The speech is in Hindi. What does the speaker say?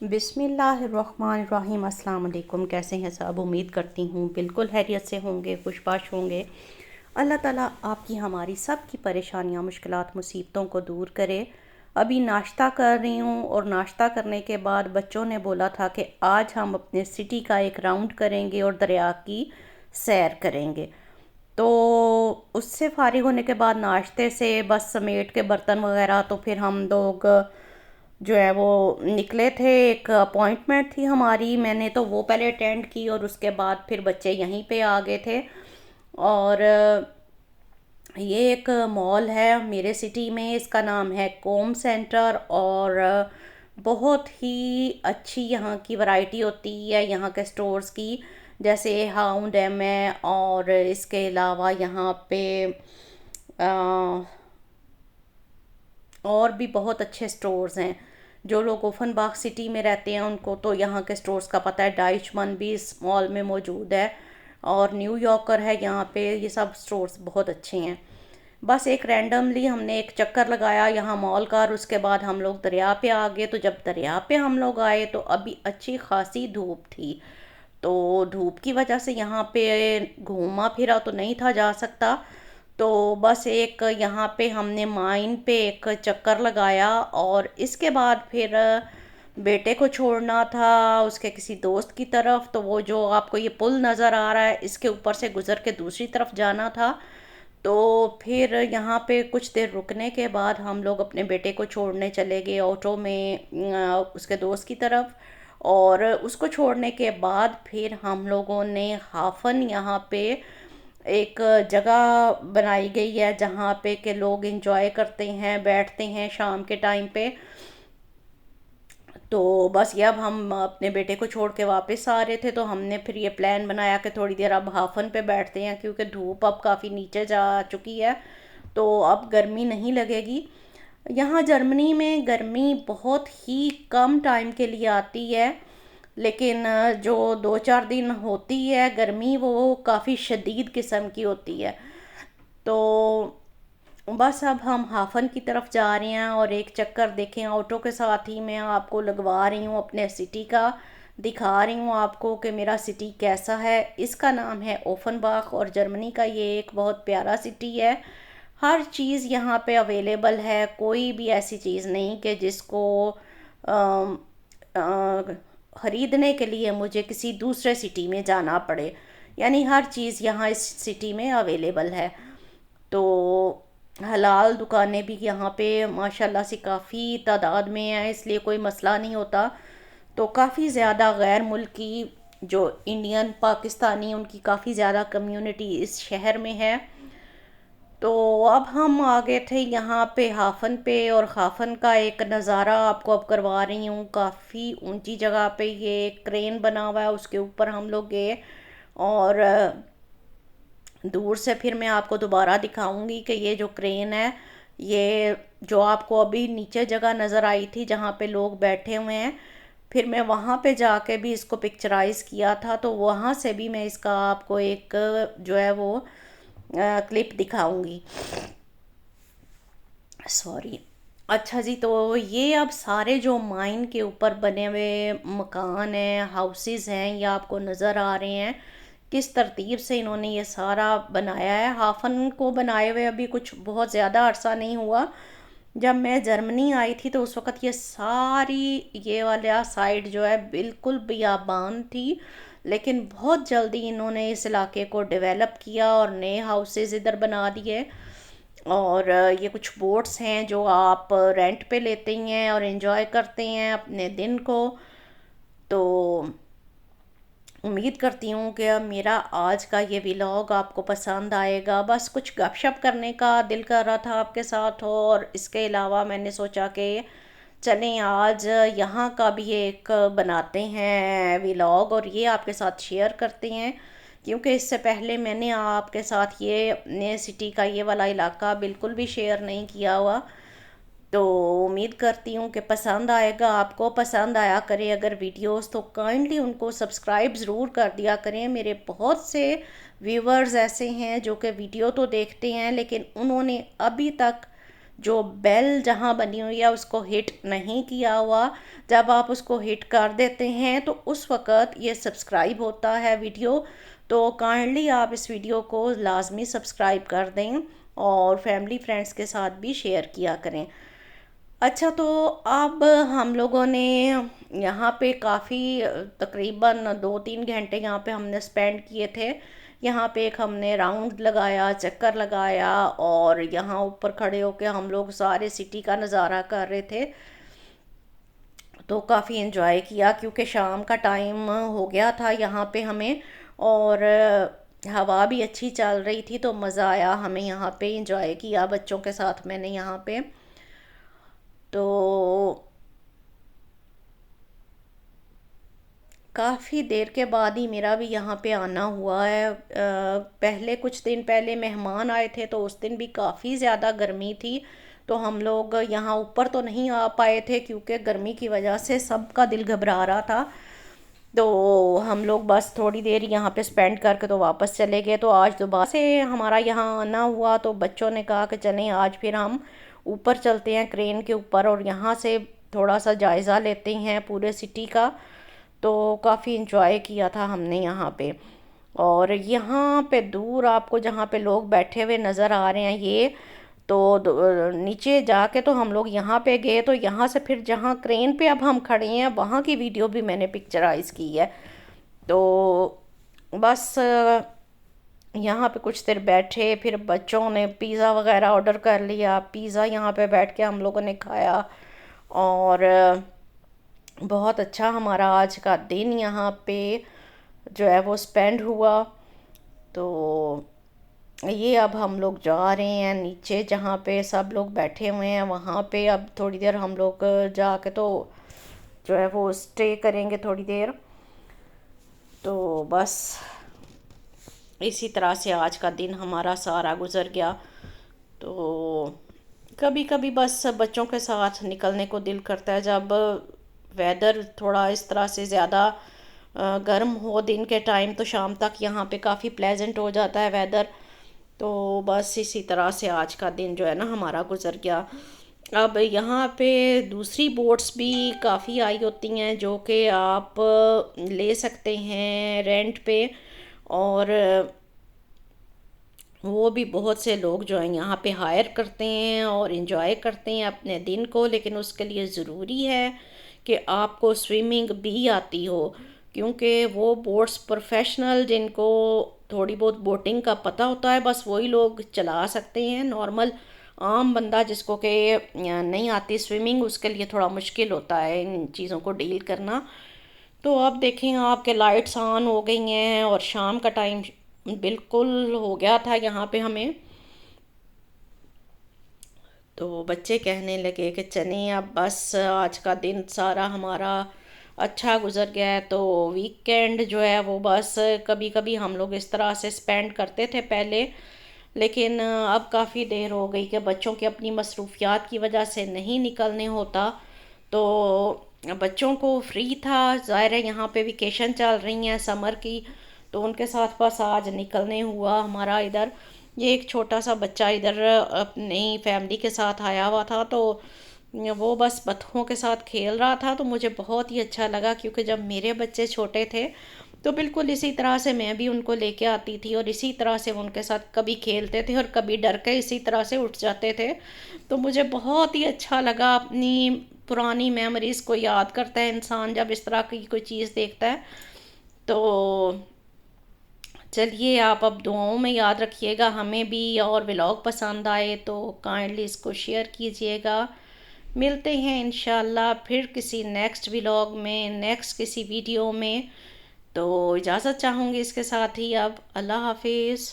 बिस्मिल्लाहिर्रहमानिर्रहीम। अस्सलाम वालेकुम। कैसे हैं सब? उम्मीद करती हूँ बिल्कुल खैरियत से होंगे, खुशबाश होंगे। अल्लाह ताला आपकी हमारी सब की परेशानियाँ, मुश्किलात, मुसीबतों को दूर करे। अभी नाश्ता कर रही हूँ और नाश्ता करने के बाद बच्चों ने बोला था कि आज हम अपने सिटी का एक राउंड करेंगे और दरिया की सैर करेंगे। तो उससे फारिग होने के बाद नाश्ते से बस समेट के बर्तन वगैरह तो फिर हम लोग जो है वो निकले थे। एक अपॉइंटमेंट थी हमारी, मैंने तो वो पहले अटेंड की और उसके बाद फिर बच्चे यहीं पे आ गए थे। और ये एक मॉल है मेरे सिटी में, इसका नाम है कॉम सेंटर। और बहुत ही अच्छी यहाँ की वैरायटी होती है यहाँ के स्टोर्स की। जैसे हाउंड एम है और इसके अलावा यहाँ पे और भी बहुत अच्छे स्टोर्स हैं। जो लोग ओफनबाग सिटी में रहते हैं उनको तो यहाँ के स्टोर्स का पता है। डाइचमन भी इस मॉल में मौजूद है और न्यू यॉर्कर है यहाँ पे। ये सब स्टोर्स बहुत अच्छे हैं। बस एक रैंडमली हमने एक चक्कर लगाया यहाँ मॉल का और उसके बाद हम लोग दरिया पे आ गए। तो जब दरिया पे हम लोग आए तो अभी अच्छी खासी धूप थी। तो धूप की वजह से यहाँ पे घूमा फिरा तो नहीं था जा सकता। तो बस एक यहाँ पे हमने माइन पे एक चक्कर लगाया और इसके बाद फिर बेटे को छोड़ना था उसके किसी दोस्त की तरफ। तो वो जो आपको ये पुल नज़र आ रहा है इसके ऊपर से गुज़र के दूसरी तरफ जाना था। तो फिर यहाँ पे कुछ देर रुकने के बाद हम लोग अपने बेटे को छोड़ने चले गए ऑटो में उसके दोस्त की तरफ। और उसको छोड़ने के बाद फिर हम लोगों ने हाफन यहाँ पे एक जगह बनाई गई है जहाँ पे के लोग इंजॉय करते हैं, बैठते हैं शाम के टाइम पे। तो बस ये अब हम अपने बेटे को छोड़ के वापस आ रहे थे तो हमने फिर ये प्लान बनाया कि थोड़ी देर अब हाफन पे बैठते हैं क्योंकि धूप अब काफ़ी नीचे जा चुकी है। तो अब गर्मी नहीं लगेगी। यहाँ जर्मनी में गर्मी बहुत ही कम टाइम के लिए आती है, लेकिन जो 2-4 दिन होती है गर्मी वो काफ़ी शदीद किस्म की होती है। तो बस अब हम हाफन की तरफ जा रहे हैं और एक चक्कर देखें ऑटो के साथ ही मैं आपको लगवा रही हूँ अपने सिटी का, दिखा रही हूँ आपको कि मेरा सिटी कैसा है। इसका नाम है ओफनबाख और जर्मनी का ये एक बहुत प्यारा सिटी है। हर चीज़ यहाँ पे अवेलेबल है, कोई भी ऐसी चीज़ नहीं कि जिसको अम, अ, ख़रीदने के लिए मुझे किसी दूसरे सिटी में जाना पड़े। यानी हर चीज़ यहाँ इस सिटी में अवेलेबल है। तो हलाल दुकानें भी यहाँ पे माशाल्लाह से काफ़ी तादाद में है, इसलिए कोई मसला नहीं होता। तो काफ़ी ज़्यादा गैर मुल्की जो इंडियन पाकिस्तानी उनकी काफ़ी ज़्यादा कम्युनिटी इस शहर में है। तो अब हम आ गए थे यहाँ पे हाफन पे और हाफन का एक नज़ारा आपको अब करवा रही हूँ। काफ़ी ऊंची जगह पे ये क्रेन बना हुआ है, उसके ऊपर हम लोग गए। और दूर से फिर मैं आपको दोबारा दिखाऊंगी कि ये जो क्रेन है, ये जो आपको अभी नीचे जगह नज़र आई थी जहाँ पे लोग बैठे हुए हैं, फिर मैं वहाँ पे जाके भी इसको पिक्चराइज़ किया था। तो वहाँ से भी मैं इसका आपको एक जो है वो क्लिप दिखाऊंगी। सॉरी। अच्छा जी, तो ये अब सारे जो माइन के ऊपर बने हुए मकान हैं, हाउसेस हैं, ये आपको नज़र आ रहे हैं किस तरतीब से इन्होंने ये सारा बनाया है। हाफन को बनाए हुए अभी कुछ बहुत ज़्यादा अरसा नहीं हुआ। जब मैं जर्मनी आई थी तो उस वक़्त ये सारी ये वाला साइड जो है बिल्कुल बियाबान थी। लेकिन बहुत जल्दी इन्होंने इस इलाके को डेवलप किया और नए हाउसेस इधर बना दिए। और ये कुछ बोट्स हैं जो आप रेंट पे लेते हैं और एंजॉय करते हैं अपने दिन को। तो उम्मीद करती हूँ कि मेरा आज का ये व्लॉग आपको पसंद आएगा। बस कुछ गपशप करने का दिल कर रहा था आपके साथ और इसके अलावा मैंने सोचा कि चलें आज यहाँ का भी एक बनाते हैं व्लॉग और ये आपके साथ शेयर करते हैं। क्योंकि इससे पहले मैंने आपके साथ ये अपने सिटी का ये वाला इलाका बिल्कुल भी शेयर नहीं किया हुआ। तो उम्मीद करती हूँ कि पसंद आएगा, आपको पसंद आया करे अगर वीडियोस तो काइंडली उनको सब्सक्राइब ज़रूर कर दिया करें। मेरे बहुत से व्यूवर्स ऐसे हैं जो कि वीडियो तो देखते हैं लेकिन उन्होंने अभी तक जो बेल जहाँ बनी हुई है उसको हिट नहीं किया हुआ, जब आप उसको हिट कर देते हैं तो उस वक़्त ये सब्सक्राइब होता है वीडियो। तो काइंडली आप इस वीडियो को लाजमी सब्सक्राइब कर दें और फैमिली फ्रेंड्स के साथ भी शेयर किया करें। अच्छा, तो अब हम लोगों ने यहाँ पे काफ़ी तकरीबन 2-3 घंटे यहाँ पे हमने स्पेंड किए थे। यहाँ पे एक हमने राउंड लगाया, चक्कर लगाया, और यहाँ ऊपर खड़े होके हम लोग सारे सिटी का नज़ारा कर रहे थे। तो काफ़ी इन्जॉय किया क्योंकि शाम का टाइम हो गया था यहाँ पे हमें, और हवा भी अच्छी चल रही थी, तो मज़ा आया हमें यहाँ पे। इन्जॉय किया बच्चों के साथ मैंने यहाँ पे। तो काफ़ी देर के बाद ही मेरा भी यहाँ पे आना हुआ है। पहले कुछ दिन पहले मेहमान आए थे तो उस दिन भी काफ़ी ज़्यादा गर्मी थी, तो हम लोग यहाँ ऊपर तो नहीं आ पाए थे क्योंकि गर्मी की वजह से सबका दिल घबरा रहा था। तो हम लोग बस थोड़ी देर यहाँ पे स्पेंड करके तो वापस चले गए। तो आज दोबारा से हमारा यहाँ आना हुआ, तो बच्चों ने कहा कि चलें आज फिर हम ऊपर चलते हैं क्रेन के ऊपर, और यहाँ से थोड़ा सा जायज़ा लेते हैं पूरे सिटी का। तो काफ़ी इन्जॉय किया था हमने यहाँ पे। और यहाँ पे दूर आपको जहाँ पे लोग बैठे हुए नज़र आ रहे हैं, ये तो नीचे जाके तो हम लोग यहाँ पे गए, तो यहाँ से फिर जहाँ क्रेन पे अब हम खड़े हैं वहाँ की वीडियो भी मैंने पिक्चराइज की है। तो बस यहाँ पे कुछ देर बैठे, फिर बच्चों ने पिज़्ज़ा वगैरह ऑर्डर कर लिया, पिज़्ज़ा यहाँ पे बैठ के हम लोगों ने खाया। और बहुत अच्छा हमारा आज का दिन यहाँ पे जो है वो स्पेंड हुआ। तो ये अब हम लोग जा रहे हैं नीचे जहाँ पे सब लोग बैठे हुए हैं वहाँ पे। अब थोड़ी देर हम लोग जाके तो जो है वो स्टे करेंगे थोड़ी देर। तो बस इसी तरह से आज का दिन हमारा सारा गुजर गया। तो कभी कभी बस बच्चों के साथ निकलने को दिल करता है जब वेदर थोड़ा इस तरह से ज़्यादा गर्म हो दिन के टाइम, तो शाम तक यहाँ पे काफ़ी प्लेजेंट हो जाता है वेदर। तो बस इसी तरह से आज का दिन जो है ना हमारा गुजर गया। अब यहाँ पे दूसरी बोट्स भी काफ़ी आई होती हैं जो कि आप ले सकते हैं रेंट पे, और वो भी बहुत से लोग जो हैं यहाँ पे हायर करते हैं और इन्जॉय करते हैं अपने दिन को। लेकिन उसके लिए ज़रूरी है कि आपको स्विमिंग भी आती हो, क्योंकि वो बोट्स प्रोफेशनल जिनको थोड़ी बहुत बोटिंग का पता होता है बस वही लोग चला सकते हैं। नॉर्मल आम बंदा जिसको कि नहीं आती स्विमिंग, उसके लिए थोड़ा मुश्किल होता है इन चीज़ों को डील करना। तो अब देखें आपके लाइट्स ऑन हो गई हैं और शाम का टाइम बिल्कुल हो गया था यहाँ पे हमें। तो बच्चे कहने लगे कि चलें अब बस आज का दिन सारा हमारा अच्छा गुजर गया है। तो वीकेंड जो है वो बस कभी कभी हम लोग इस तरह से स्पेंड करते थे पहले, लेकिन अब काफ़ी देर हो गई कि बच्चों की अपनी मसरूफियात की वजह से नहीं निकलने होता। तो बच्चों को फ्री था, ज़ाहिर है यहाँ पे वेकेशन चल रही हैं समर की, तो उनके साथ बस आज निकलने हुआ हमारा। इधर ये एक छोटा सा बच्चा इधर अपनी फैमिली के साथ आया हुआ था, तो वो बस बतखों के साथ खेल रहा था। तो मुझे बहुत ही अच्छा लगा क्योंकि जब मेरे बच्चे छोटे थे तो बिल्कुल इसी तरह से मैं भी उनको लेके आती थी और इसी तरह से उनके साथ कभी खेलते थे और कभी डर के इसी तरह से उठ जाते थे। तो मुझे बहुत ही अच्छा लगा, अपनी पुरानी मेमोरीज़ को याद करता है इंसान जब इस तरह की कोई चीज़ देखता है। तो चलिए आप अब दुआओं में याद रखिएगा हमें भी, और व्लॉग पसंद आए तो काइंडली इसको शेयर कीजिएगा। मिलते हैं इंशाल्लाह फिर किसी नेक्स्ट व्लॉग में, नेक्स्ट किसी वीडियो में। तो इजाज़त चाहूँगी इसके साथ ही अब अल्लाह हाफिज़।